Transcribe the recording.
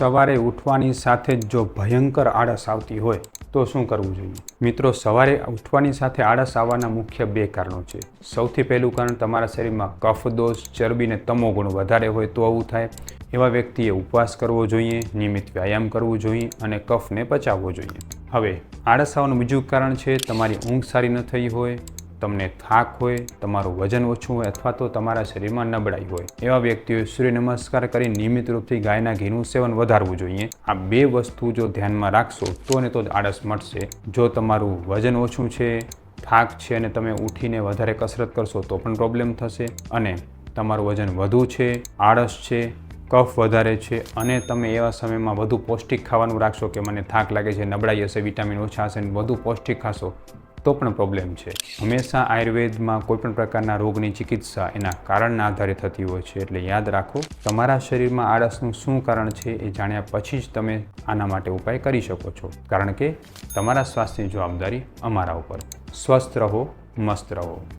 સવારે ઉઠવાની સાથે જ જો ભયંકર આળસ આવતી હોય તો શું કરવું જોઈએ? મિત્રો, સવારે ઉઠવાની સાથે આળસ આવવાના મુખ્ય બે કારણો છે. સૌથી પહેલું કારણ તમારા શરીરમાં કફ દોષ, ચરબી ને તમો ગુણ વધારે હોય તો આવું થાય. એવા વ્યક્તિએ ઉપવાસ કરવો જોઈએ, નિયમિત વ્યાયામ કરવું જોઈએ અને કફને પચાવવો જોઈએ. હવે આળસ આવવાનું બીજું કારણ છે તમારી ઊંઘ સારી ન થઈ હોય, તમને થાક હોય, તમારું વજન ઓછું હોય અથવા તો તમારા શરીરમાં નબળાઈ હોય. એવા વ્યક્તિઓએ સૂર્ય નમસ્કાર કરી નિયમિત રૂપથી ગાયના ઘીનું સેવન વધારવું જોઈએ. આ બે વસ્તુ જો ધ્યાનમાં રાખશો તો ને તો જ આળસ મટશે. જો તમારું વજન ઓછું છે, થાક છે અને તમે ઉઠીને વધારે કસરત કરશો તો પણ પ્રોબ્લેમ થશે. અને તમારું વજન વધુ છે, આળસ છે, કફ વધારે છે અને તમે એવા સમયમાં વધુ પૌષ્ટિક ખાવાનું રાખશો કે મને થાક લાગે છે, નબળાઈ હશે, વિટામિન ઓછા હશે અને વધુ પૌષ્ટિક ખાશો તો પણ પ્રોબ્લેમ છે. હંમેશા આયુર્વેદમાં કોઈપણ પ્રકારના રોગની ચિકિત્સા એના કારણના આધારે થતી હોય છે. એટલે યાદ રાખો, તમારા શરીરમાં આળસનું શું કારણ છે એ જાણ્યા પછી જ તમે આના માટે ઉપાય કરી શકો છો. કારણ કે તમારા સ્વાસ્થ્યની જવાબદારી અમારા ઉપર. સ્વસ્થ રહો, મસ્ત રહો.